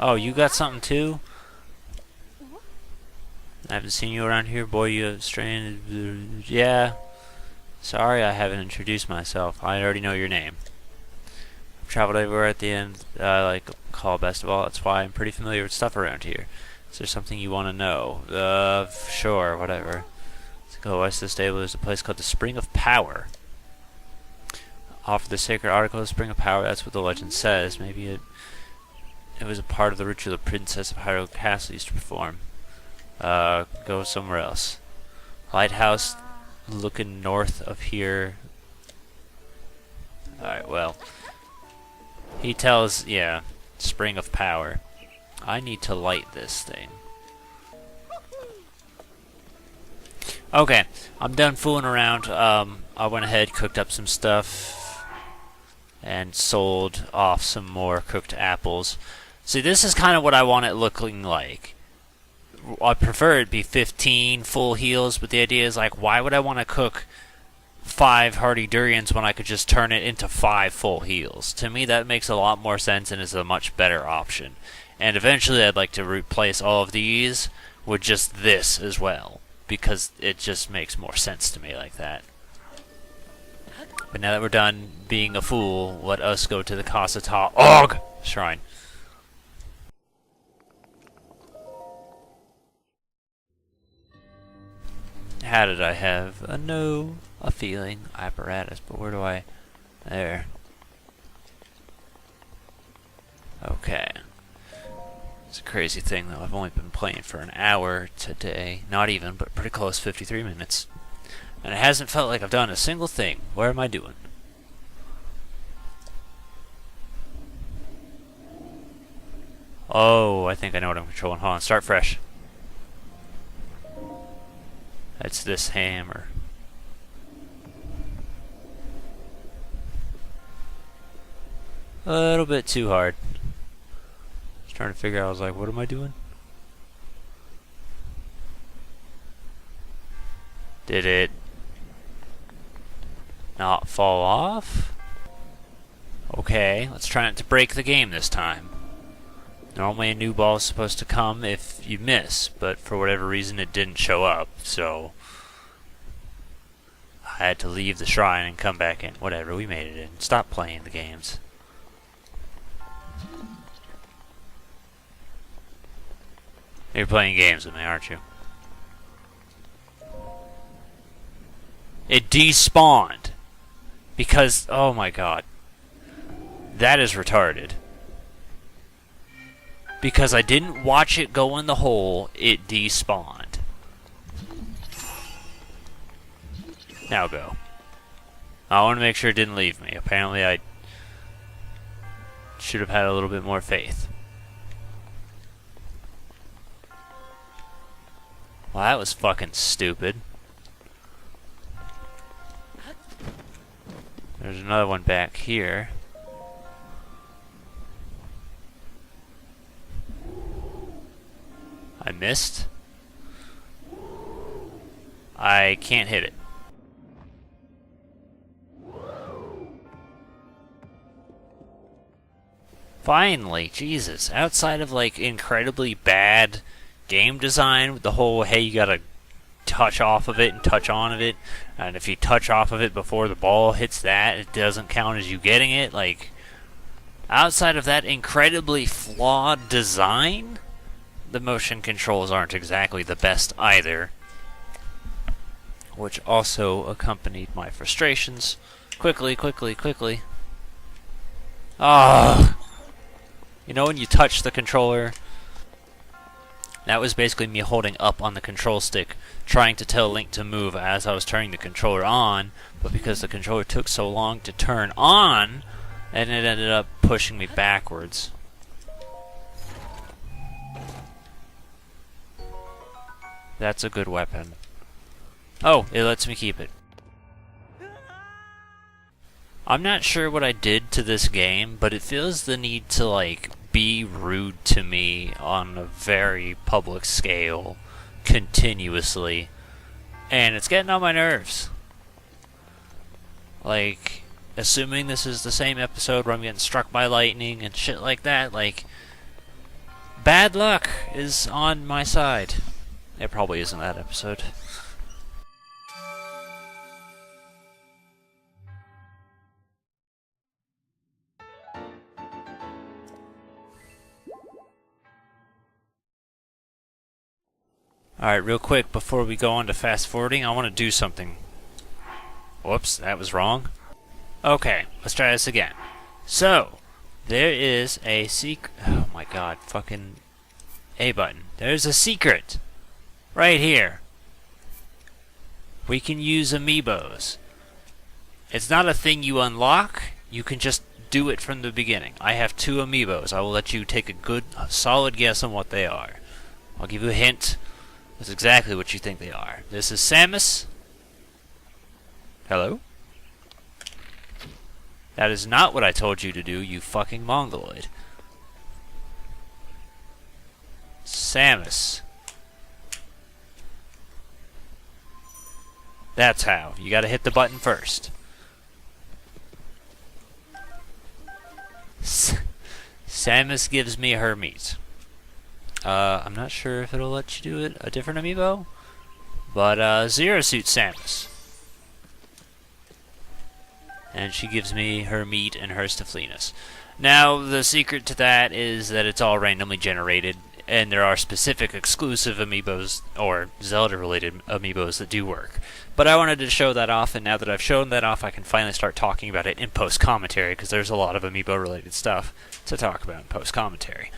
Oh, you got something too? I haven't seen you around here, boy. You have stranded. Yeah. Sorry, I haven't introduced myself. I already know your name. I've traveled everywhere at the end. I like call best of all. That's why I'm pretty familiar with stuff around here. Is there something you want to know? Sure, whatever. Let's go west of the stable. There's a place called the Spring of Power. Offer the sacred article of the Spring of Power. That's what the legend says. Maybe it was a part of the ritual the Princess of Hyrule Castle used to perform. Go somewhere else. Lighthouse looking north of here. Alright, well. He tells, yeah, Spring of Power. I need to light this thing. Okay, I'm done fooling around. I went ahead, cooked up some stuff, and sold off some more cooked apples. See, this is kind of what I want it looking like. I prefer it be 15 full heals, but the idea is like, why would I want to cook 5 hearty durians when I could just turn it into 5 full heals? To me, that makes a lot more sense and is a much better option. And eventually, I'd like to replace all of these with just this as well, because it just makes more sense to me like that. But now that we're done being a fool, let us go to the Kasata Og Shrine. How did I have a feeling apparatus, but where do I... There. Okay. It's a crazy thing though, I've only been playing for an hour today. Not even, but pretty close, 53 minutes. And it hasn't felt like I've done a single thing. What am I doing? Oh, I think I know what I'm controlling. Hold on, start fresh. That's this hammer. A little bit too hard. Just trying to figure out, I was like, what am I doing? Did it not fall off? Okay, let's try not to break the game this time. Normally a new ball is supposed to come if you miss, but for whatever reason it didn't show up, so I had to leave the shrine and come back in. Whatever, we made it in. Stop playing the games. You're playing games with me, aren't you? It despawned. Because, oh my god. That is retarded. Because I didn't watch it go in the hole, it despawned. Now go. I want to make sure it didn't leave me. Apparently I should have had a little bit more faith. Well, that was fucking stupid. There's another one back here. I missed. I can't hit it. Finally, Jesus. Outside of like incredibly bad game design with the whole, hey, you gotta touch off of it and touch on of it, and if you touch off of it before the ball hits that, it doesn't count as you getting it. Like, outside of that incredibly flawed design, the motion controls aren't exactly the best either, which also accompanied my frustrations. Quickly. Ah! You know when you touch the controller? That was basically me holding up on the control stick, trying to tell Link to move as I was turning the controller on, but because the controller took so long to turn on, and it ended up pushing me backwards. That's a good weapon. Oh, it lets me keep it. I'm not sure what I did to this game, but it feels the need to, like, be rude to me on a very public scale, continuously. And it's getting on my nerves. Like, assuming this is the same episode where I'm getting struck by lightning and shit like that, like, Bad luck is on my side. It probably isn't that episode. Alright, real quick, before we go on to fast forwarding, I want to do something. Whoops, that was wrong. Okay, let's try this again. So, there is a secret. Oh my god, fucking A button. There's a secret right here. We can use amiibos. It's not a thing you unlock, you can just do it from the beginning. I have 2 amiibos. I will let you take a good, solid guess on what they are. I'll give you a hint. That's exactly what you think they are. This is Samus. Hello? That is not what I told you to do, you fucking mongoloid. Samus. That's how. You gotta hit the button first. Samus gives me her meat. I'm not sure if it'll let you do it a different amiibo, but Zero Suit Samus. And she gives me her meat and her Staflinus. Now, the secret to that is that it's all randomly generated, and there are specific exclusive amiibos, or Zelda-related amiibos, that do work. But I wanted to show that off, and now that I've shown that off, I can finally start talking about it in post-commentary, because there's a lot of amiibo-related stuff to talk about in post-commentary.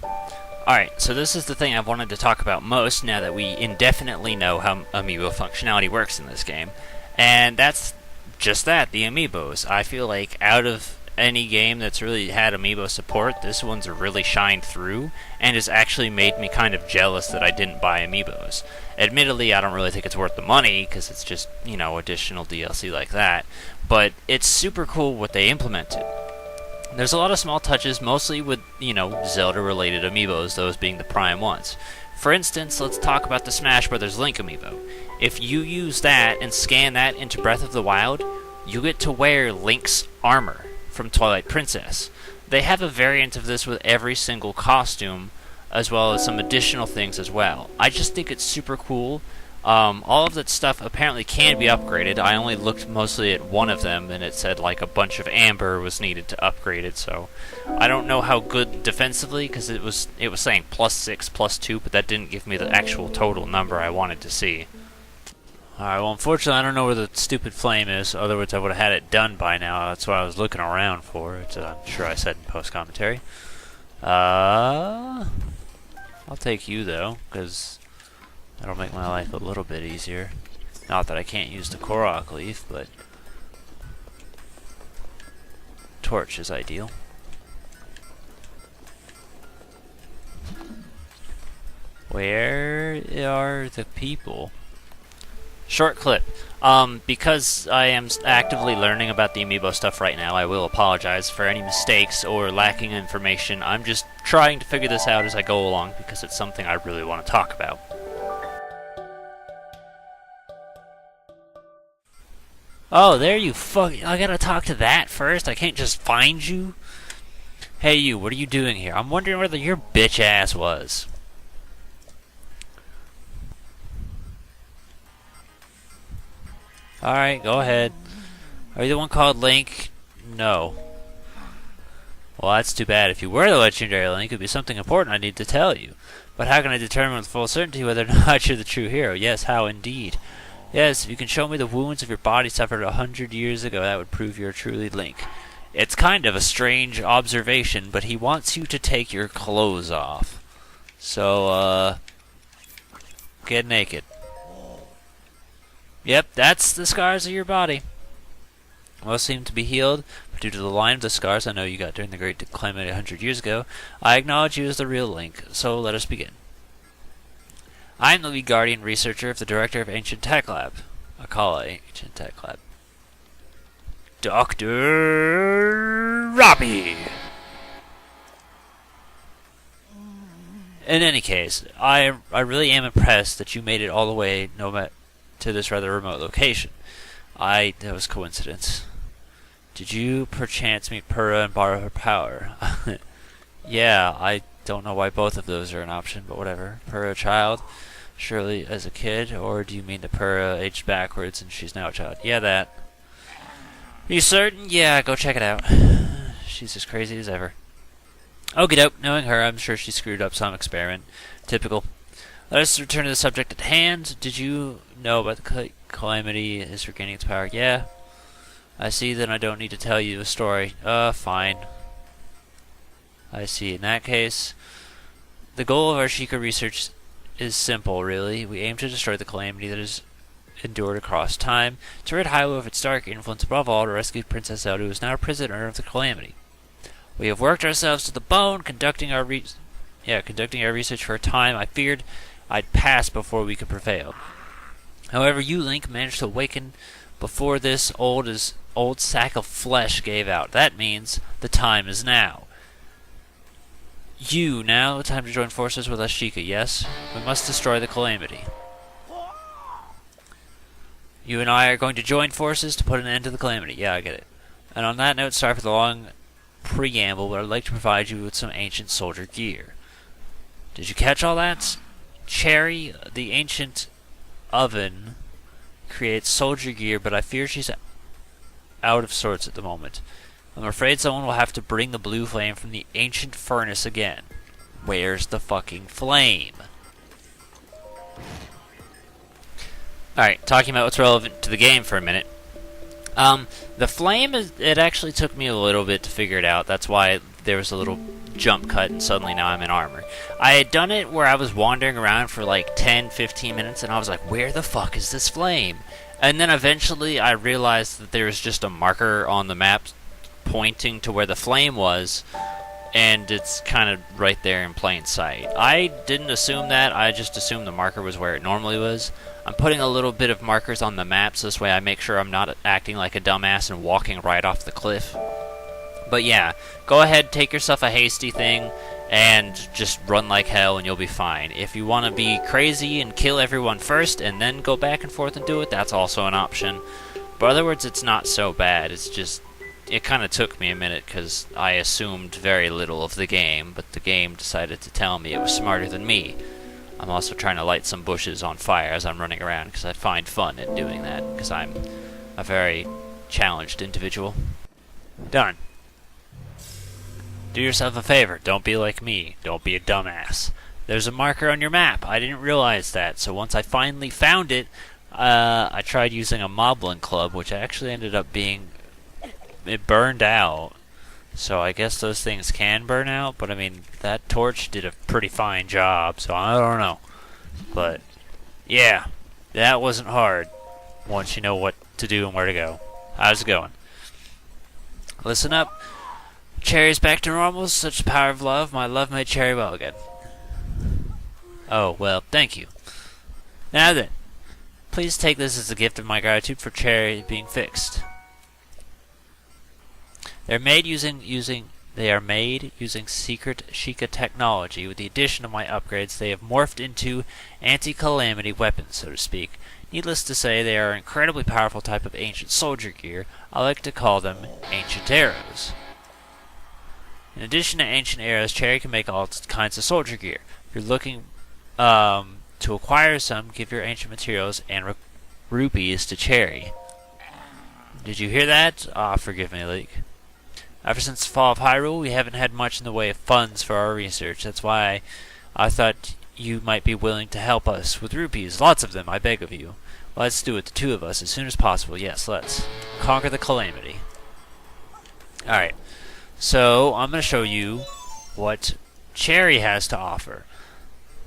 Alright, so this is the thing I've wanted to talk about most, now that we indefinitely know how amiibo functionality works in this game. And that's just that, the amiibos. I feel like out of any game that's really had amiibo support, this one's really shined through, and has actually made me kind of jealous that I didn't buy amiibos. Admittedly, I don't really think it's worth the money, because it's just, you know, additional DLC like that, but it's super cool what they implemented. There's a lot of small touches, mostly with, you know, Zelda-related amiibos, those being the prime ones. For instance, let's talk about the Smash Bros. Link amiibo. If you use that and scan that into Breath of the Wild, you get to wear Link's armor from Twilight Princess. They have a variant of this with every single costume, as well as some additional things as well. I just think it's super cool. All of that stuff apparently can be upgraded. I only looked mostly at one of them, and it said like a bunch of amber was needed to upgrade it, so I don't know how good defensively, because it was saying +6, +2, but that didn't give me the actual total number I wanted to see. Alright, well, unfortunately, I don't know where the stupid flame is. Otherwise, I would have had it done by now. That's what I was looking around for. I'm sure I said in post-commentary. I'll take you, though, because that'll make my life a little bit easier. Not that I can't use the Korok leaf, but torch is ideal. Where are the people? Short clip. Because I am actively learning about the amiibo stuff right now, I will apologize for any mistakes or lacking information. I'm just trying to figure this out as I go along, because it's something I really want to talk about. Oh, there you I gotta talk to that first? I can't just find you? Hey you, what are you doing here? I'm wondering where your bitch ass was. Alright, go ahead. Are you the one called Link? No. Well, that's too bad. If you were the legendary Link, it would be something important I need to tell you. But how can I determine with full certainty whether or not you're the true hero? Yes, how indeed. Yes, if you can show me the wounds of your body suffered 100 years ago, that would prove you're truly Link. It's kind of a strange observation, but he wants you to take your clothes off. So, get naked. Yep, that's the scars of your body. Most seem to be healed, but due to the line of the scars I know you got during the Great Calamity 100 years ago, I acknowledge you as the real Link, so let us begin. I am the lead guardian researcher of the director of Ancient Tech Lab. Akala Ancient Tech Lab. Dr. Robbie! In any case, I really am impressed that you made it all the way to this rather remote location. That was coincidence. Did you perchance meet Purah and borrow her power? Yeah, I don't know why both of those are an option, but whatever. Purra child, surely as a kid, or do you mean the Purra aged backwards and she's now a child? Yeah, that. Are you certain? Yeah, go check it out. She's as crazy as ever. Okie doke, knowing her, I'm sure she screwed up some experiment. Typical. Let us return to the subject at hand. Did you know about the calamity is regaining its power? Yeah. I see, then I don't need to tell you a story. Fine. I see. In that case, the goal of our Sheikah research is simple, really. We aim to destroy the calamity that is endured across time, to rid Hyrule of its dark influence, above all, to rescue Princess Zelda, who is now a prisoner of the calamity. We have worked ourselves to the bone, conducting our research for a time. I feared I'd pass before we could prevail. However, you, Link, managed to awaken before this old sack of flesh gave out. That means the time is now. Now time to join forces with us, Sheikah, yes? We must destroy the calamity. You and I are going to join forces to put an end to the calamity. Yeah, I get it. And on that note, sorry for the long preamble, but I'd like to provide you with some ancient soldier gear. Did you catch all that? Cherry, the ancient oven, creates soldier gear, but I fear she's out of sorts at the moment. I'm afraid someone will have to bring the blue flame from the ancient furnace again. Where's the fucking flame? Alright, talking about what's relevant to the game for a minute. The flame, it actually took me a little bit to figure it out. That's why there was a little jump cut and suddenly now I'm in armor. I had done it where I was wandering around for like 10-15 minutes and I was like, where the fuck is this flame? And then eventually I realized that there was just a marker on the map pointing to where the flame was, and it's kind of right there in plain sight. I didn't assume that, I just assumed the marker was where it normally was. I'm putting a little bit of markers on the map so this way I make sure I'm not acting like a dumbass and walking right off the cliff. But yeah, go ahead, take yourself a hasty thing, and just run like hell and you'll be fine. If you want to be crazy and kill everyone first and then go back and forth and do it, that's also an option. But in other words, it's not so bad. It's just, it kind of took me a minute because I assumed very little of the game, but the game decided to tell me it was smarter than me. I'm also trying to light some bushes on fire as I'm running around because I find fun in doing that because I'm a very challenged individual. Darn. Do yourself a favor. Don't be like me. Don't be a dumbass. There's a marker on your map. I didn't realize that. So once I finally found it, I tried using a Moblin Club, which actually ended up being... it burned out. So I guess those things can burn out. But I mean, that torch did a pretty fine job. So I don't know. But yeah, that wasn't hard. Once you know what to do and where to go. How's it going? Listen up. Cherry's back to normal, such the power of love. My love made Cherry well again. Oh, well, thank you. Now then, please take this as a gift of my gratitude for Cherry being fixed. They are made using secret Sheikah technology. With the addition of my upgrades, they have morphed into anti-calamity weapons, so to speak. Needless to say, they are an incredibly powerful type of ancient soldier gear. I like to call them ancient arrows. In addition to ancient arrows, Cherry can make all kinds of soldier gear. If you're looking to acquire some, give your ancient materials and rupees to Cherry. Did you hear that? Ah, forgive me, Leek. Ever since the fall of Hyrule, we haven't had much in the way of funds for our research. That's why I thought you might be willing to help us with rupees. Lots of them, I beg of you. Let's do it, the two of us, as soon as possible. Yes, let's. Conquer the calamity. Alright. So, I'm going to show you what Cherry has to offer.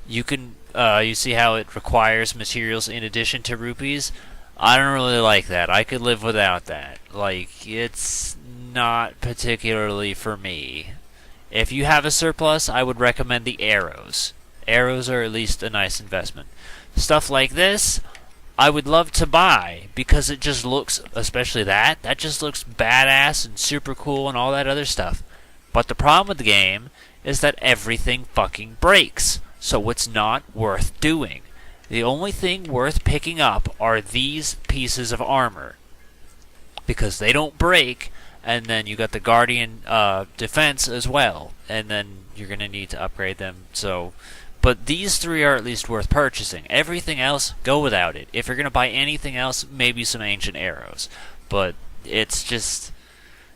You can, you see how it requires materials in addition to rupees? I don't really like that. I could live without that. Like, it's not particularly for me. If you have a surplus, I would recommend the arrows. Arrows are at least a nice investment. Stuff like this, I would love to buy, because it just looks, especially that just looks badass and super cool and all that other stuff. But the problem with the game is that everything fucking breaks, so it's not worth doing. The only thing worth picking up are these pieces of armor, because they don't break, and then you got the Guardian defense as well, and then you're gonna need to upgrade them. So, but these three are at least worth purchasing. Everything else, go without it. If you're gonna buy anything else, maybe some ancient arrows, but it's just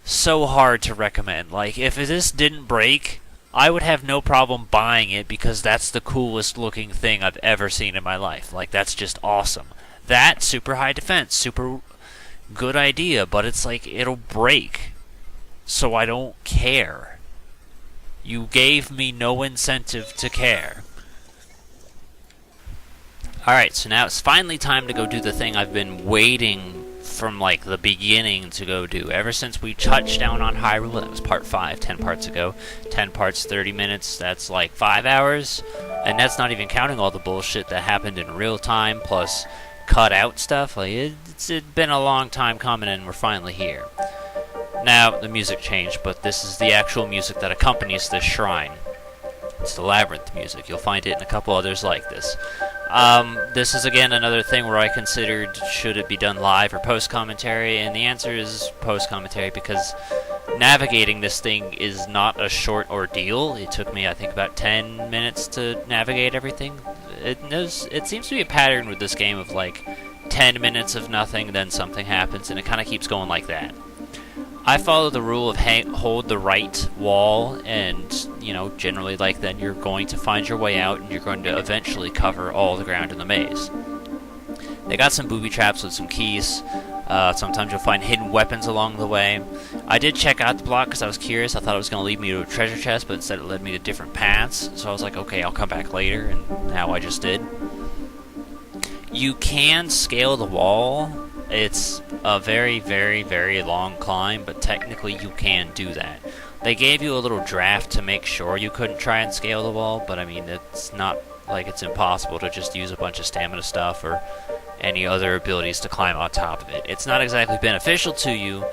so hard to recommend. Like, if this didn't break, I would have no problem buying it because that's the coolest looking thing I've ever seen in my life. Like, that's just awesome. That, super high defense, super good idea, but it's like, it'll break. So I don't care. You gave me no incentive to care. Alright, so now it's finally time to go do the thing I've been waiting from like the beginning to go do. Ever since we touched down on Hyrule, that was part 5, 10 parts ago. 10 parts, 30 minutes, that's like 5 hours. And that's not even counting all the bullshit that happened in real time, plus cut out stuff. Like, it's been a long time coming and we're finally here. Now, the music changed, but this is the actual music that accompanies this shrine. It's the Labyrinth music. You'll find it in a couple others like this. This is again another thing where I considered should it be done live or post-commentary, and the answer is post-commentary because navigating this thing is not a short ordeal. It took me, I think, about 10 minutes to navigate everything. It seems to be a pattern with this game of like 10 minutes of nothing, then something happens, and it kind of keeps going like that. I follow the rule of hold the right wall, and, you know, generally like then you're going to find your way out, and you're going to eventually cover all the ground in the maze. They got some booby traps with some keys. Sometimes you'll find hidden weapons along the way. I did check out the block because I was curious. I thought it was going to lead me to a treasure chest, but instead it led me to different paths. So I was like, okay, I'll come back later, and now I just did. You can scale the wall. It's a very, very, very long climb, but technically you can do that. They gave you a little draft to make sure you couldn't try and scale the wall, but I mean, it's not like it's impossible to just use a bunch of stamina stuff or any other abilities to climb on top of it. It's not exactly beneficial to you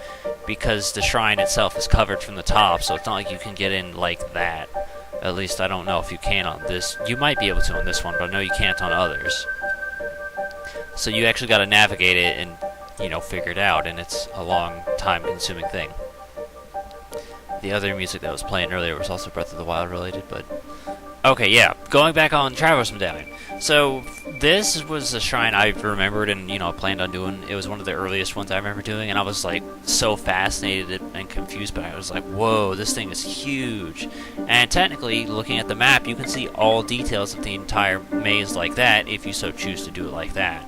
because the shrine itself is covered from the top, so it's not like you can get in like that. At least I don't know if you can on this. You might be able to on this one, but I know you can't on others. So you actually got to navigate it and, you know, figure it out, and it's a long time-consuming thing. The other music that was playing earlier was also Breath of the Wild related, but... Okay, yeah, going back on Traveler's Medallion. So, this was a shrine I remembered and, you know, planned on doing. It was one of the earliest ones I remember doing, and I was, like, so fascinated and confused by it. I was like, whoa, this thing is huge. And technically, looking at the map, you can see all details of the entire maze like that if you so choose to do it like that.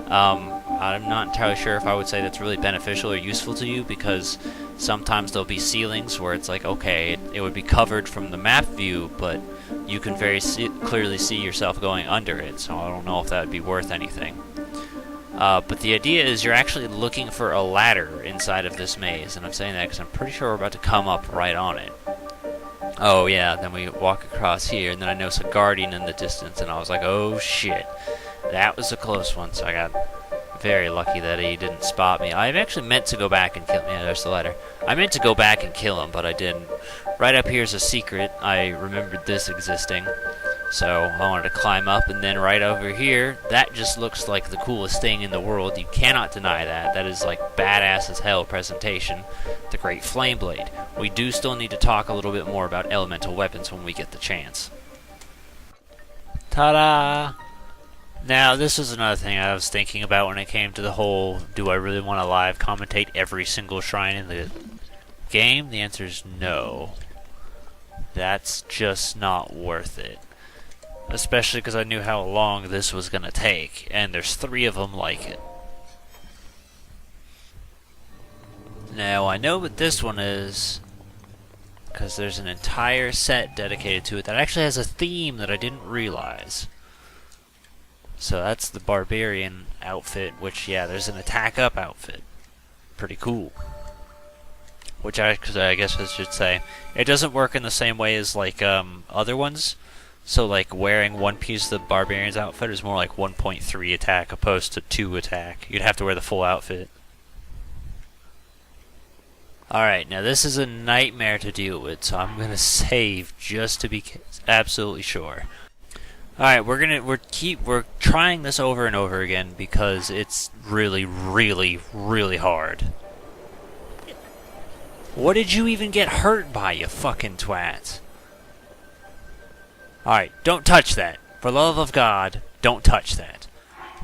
I'm not entirely sure if I would say that's really beneficial or useful to you, because sometimes there'll be ceilings where it's like, okay, it would be covered from the map view, but you can very clearly see yourself going under it, so I don't know if that would be worth anything. But the idea is you're actually looking for a ladder inside of this maze, and I'm saying that because I'm pretty sure we're about to come up right on it. Oh yeah, then we walk across here, and then I notice a guardian in the distance, and I was like, oh shit. That was a close one, so I got very lucky that he didn't spot me. I actually meant to go back and kill him. Yeah, there's the ladder. I meant to go back and kill him, but I didn't. Right up here is a secret. I remembered this existing, so I wanted to climb up, and then right over here, that just looks like the coolest thing in the world. You cannot deny that. That is like badass as hell presentation. The Great Flame Blade. We do still need to talk a little bit more about elemental weapons when we get the chance. Ta-da! Now, this is another thing I was thinking about when it came to the whole, do I really want to live commentate every single shrine in the game? The answer is no. That's just not worth it. Especially because I knew how long this was going to take, and there's 3 of them like it. Now, I know what this one is, because there's an entire set dedicated to it that actually has a theme that I didn't realize. So that's the Barbarian outfit, which, yeah, there's an Attack Up outfit. Pretty cool. Which I guess I should say, it doesn't work in the same way as, like, other ones. So, like, wearing one piece of the Barbarian's outfit is more like 1.3 attack opposed to 2 attack. You'd have to wear the full outfit. Alright, now this is a nightmare to deal with, so I'm gonna save just to be absolutely sure. Alright, we're trying this over and over again because it's really, really, really hard. What did you even get hurt by, you fucking twat? Alright, don't touch that. For the love of God, don't touch that.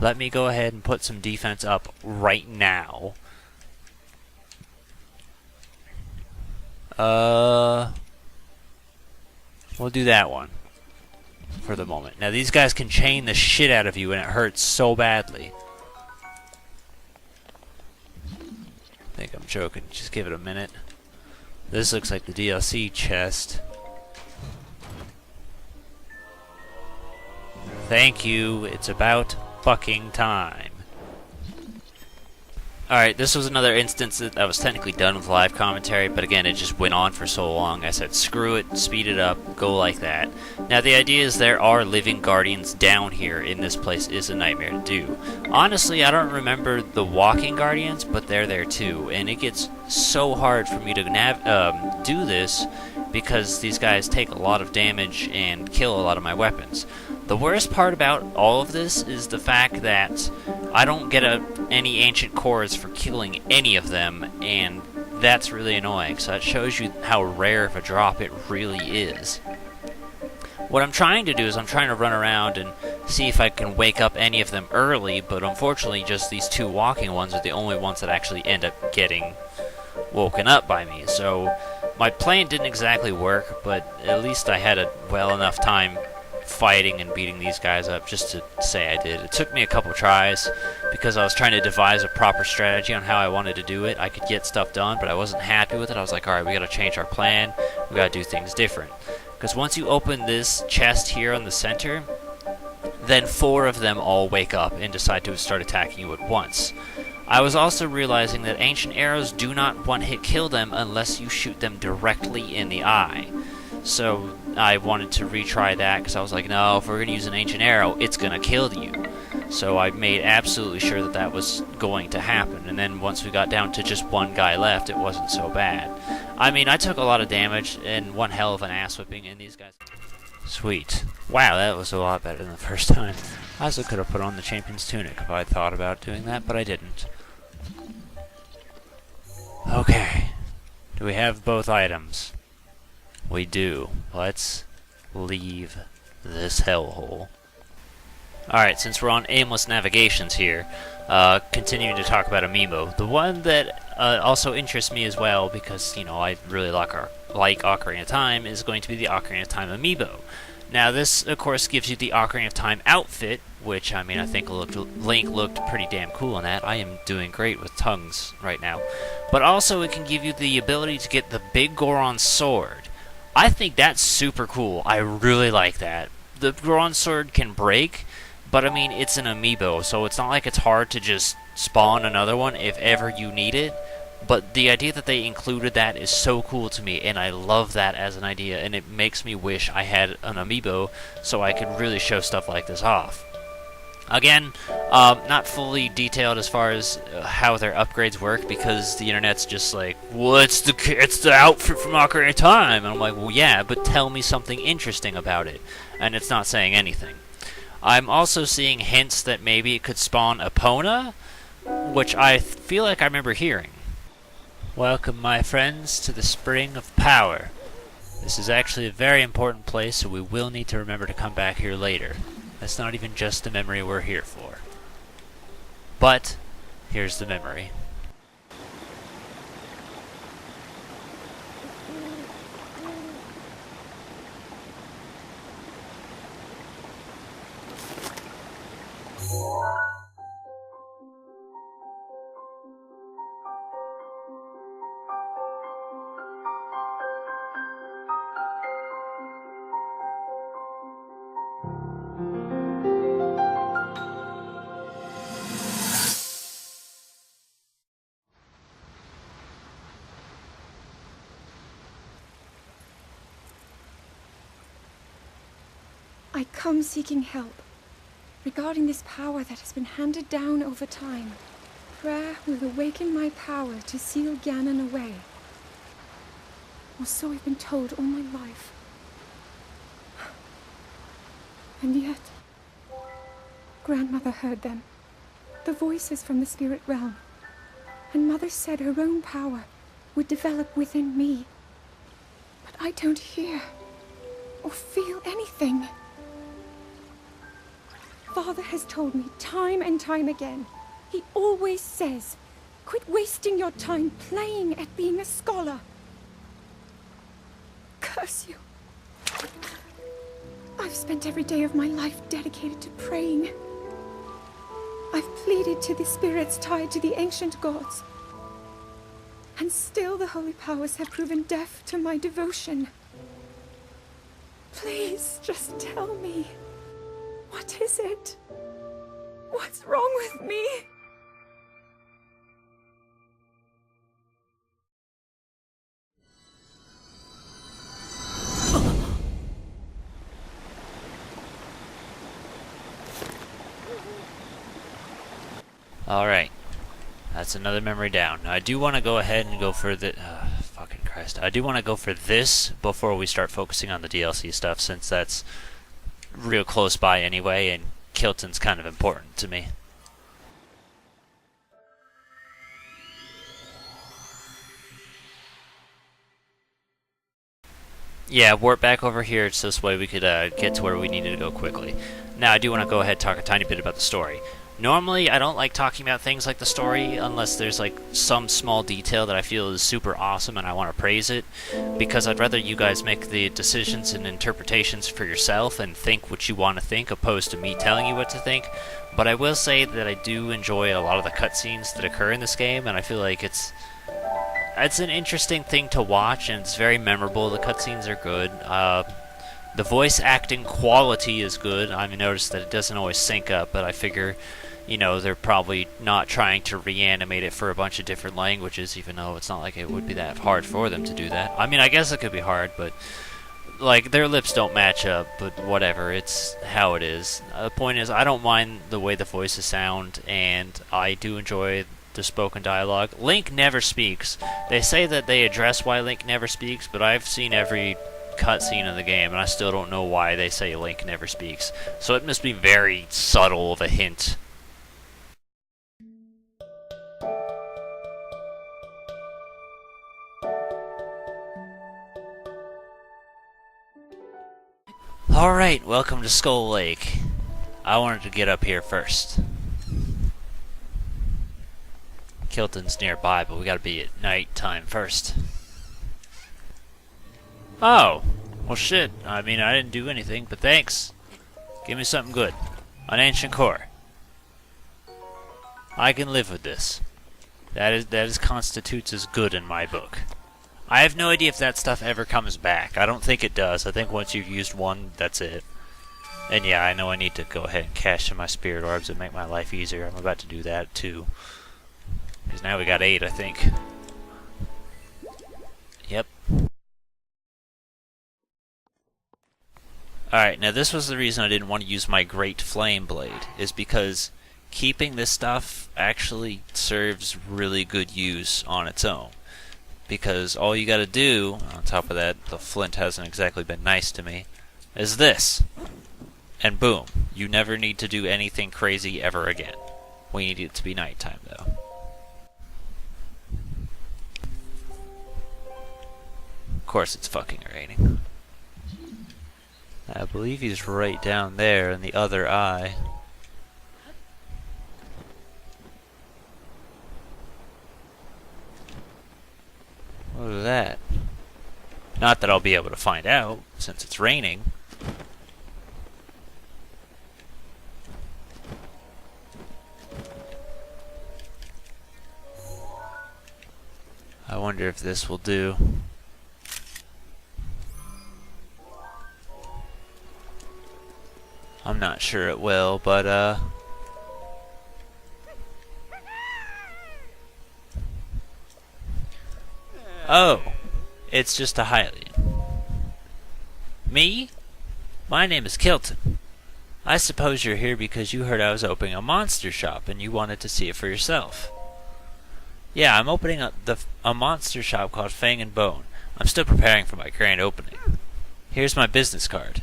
Let me go ahead and put some defense up right now. We'll do that one for the moment. Now these guys can chain the shit out of you and it hurts so badly. I think I'm joking. Just give it a minute. This looks like the DLC chest. Thank you. It's about fucking time. Alright, this was another instance that I was technically done with live commentary, but again, it just went on for so long. I said, screw it, speed it up, go like that. Now, the idea is there are living guardians down here in this place is a nightmare to do. Honestly, I don't remember the walking guardians, but they're there too, and it gets so hard for me to do this because these guys take a lot of damage and kill a lot of my weapons. The worst part about all of this is the fact that I don't get any ancient cores for killing any of them, and that's really annoying. So that shows you how rare of a drop it really is. What I'm trying to do is I'm trying to run around and see if I can wake up any of them early, but unfortunately just these two walking ones are the only ones that actually end up getting woken up by me. So my plan didn't exactly work, but at least I had a well enough time fighting and beating these guys up just to say I did. It took me a couple tries because I was trying to devise a proper strategy on how I wanted to do it. I could get stuff done, but I wasn't happy with it. I was like, alright, we gotta change our plan. We gotta do things different. Because once you open this chest here on the center, then 4 of them all wake up and decide to start attacking you at once. I was also realizing that ancient arrows do not one-hit kill them unless you shoot them directly in the eye. So I wanted to retry that because I was like, no, if we're going to use an ancient arrow, it's going to kill you. So I made absolutely sure that that was going to happen. And then once we got down to just one guy left, it wasn't so bad. I mean, I took a lot of damage and one hell of an ass whipping, and these guys... Sweet. Wow, that was a lot better than the first time. I also could have put on the champion's tunic if I thought about doing that, but I didn't. Okay. Do we have both items? We do. Let's leave this hellhole. Alright, since we're on aimless navigations here, continuing to talk about Amiibo. The one that also interests me as well, because, you know, I really like Ocarina of Time, is going to be the Ocarina of Time Amiibo. Now, this, of course, gives you the Ocarina of Time outfit, which, I mean, I think Link looked pretty damn cool in that. I am doing great with tongues right now. But also, it can give you the ability to get the Big Goron sword. I think that's super cool. I really like that. The Goron sword can break, but I mean, it's an amiibo, so it's not like it's hard to just spawn another one if ever you need it. But the idea that they included that is so cool to me, and I love that as an idea, and it makes me wish I had an amiibo so I could really show stuff like this off. Again, not fully detailed as far as how their upgrades work, because the internet's just like, well, it's the outfit from Ocarina of Time, and I'm like, well, yeah, but tell me something interesting about it, and it's not saying anything. I'm also seeing hints that maybe it could spawn Epona, which I feel like I remember hearing. Welcome, my friends, to the Spring of Power. This is actually a very important place, so we will need to remember to come back here later. That's not even just the memory we're here for. But, here's the memory. I come seeking help regarding this power that has been handed down over time. Prayer will awaken my power to seal Ganon away. Or so I've been told all my life. And yet, Grandmother heard them, the voices from the spirit realm, and Mother said her own power would develop within me. But I don't hear or feel anything. Father has told me time and time again. He always says, quit wasting your time playing at being a scholar. Curse you. I've spent every day of my life dedicated to praying. I've pleaded to the spirits tied to the ancient gods. And still the holy powers have proven deaf to my devotion. Please, just tell me. What is it? What's wrong with me? Alright. That's another memory down. Now, I do want to go ahead and go for the... fucking Christ. I do want to go for this before we start focusing on the DLC stuff, since that's real close by anyway, and Kilton's kind of important to me. Yeah, warp back over here so this way we could get to where we needed to go quickly. Now, I do want to go ahead and talk a tiny bit about the story. Normally, I don't like talking about things like the story unless there's like some small detail that I feel is super awesome and I want to praise it, because I'd rather you guys make the decisions and interpretations for yourself and think what you want to think opposed to me telling you what to think. But I will say that I do enjoy a lot of the cutscenes that occur in this game, and I feel like it's an interesting thing to watch, and it's very memorable. The cutscenes are good. The voice acting quality is good. I've noticed that it doesn't always sync up, but I figure, you know, they're probably not trying to reanimate it for a bunch of different languages, even though it's not like it would be that hard for them to do that. I mean, I guess it could be hard, but like, their lips don't match up, but whatever, it's how it is. The point is, I don't mind the way the voices sound, and I do enjoy the spoken dialogue. Link never speaks. They say that they address why Link never speaks, but I've seen every cutscene in the game, and I still don't know why they say Link never speaks. So it must be very subtle of a hint. Alright, welcome to Skull Lake. I wanted to get up here first. Kilton's nearby, but we gotta be at night time first. Oh, well shit, I mean, I didn't do anything, but thanks. Give me something good. An ancient core. I can live with this. That constitutes as good in my book. I have no idea if that stuff ever comes back. I don't think it does. I think once you've used one, that's it. And yeah, I know I need to go ahead and cash in my spirit orbs and make my life easier. I'm about to do that too. Because now we got 8, I think. Yep. Alright, now this was the reason I didn't want to use my Great Flame Blade, is because keeping this stuff actually serves really good use on its own. Because all you gotta do, on top of that, the flint hasn't exactly been nice to me, is this. And boom, you never need to do anything crazy ever again. We need it to be nighttime though. Of course it's fucking raining. I believe he's right down there in the other eye. What is that? Not that I'll be able to find out, since it's raining. I wonder if this will do. I'm not sure it will, but oh, it's just a Hylian. Me? My name is Kilton. I suppose you're here because you heard I was opening a monster shop and you wanted to see it for yourself. Yeah, I'm opening a monster shop called Fang and Bone. I'm still preparing for my grand opening. Here's my business card.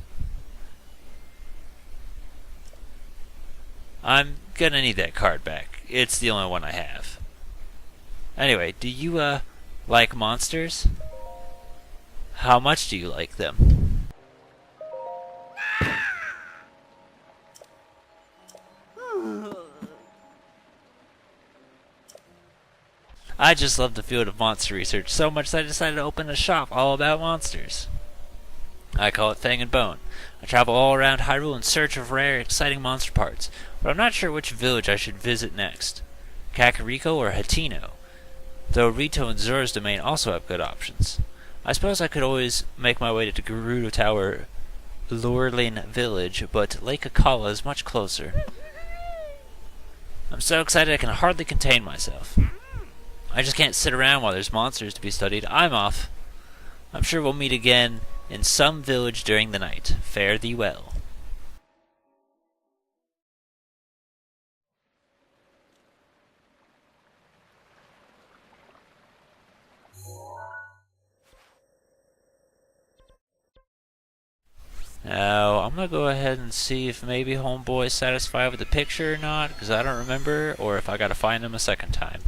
I'm gonna need that card back. It's the only one I have. Anyway, do you Like monsters? How much do you like them? I just love the field of monster research so much that I decided to open a shop all about monsters. I call it Fang and Bone. I travel all around Hyrule in search of rare, exciting monster parts, but I'm not sure which village I should visit next. Kakariko or Hateno? Though Rito and Zora's Domain also have good options. I suppose I could always make my way to Gerudo Tower Lurlin Village, but Lake Akala is much closer. I'm so excited I can hardly contain myself. I just can't sit around while there's monsters to be studied. I'm off. I'm sure we'll meet again in some village during the night. Fare thee well. Now, I'm gonna go ahead and see if maybe Homeboy's satisfied with the picture or not, because I don't remember, or if I gotta find him a second time.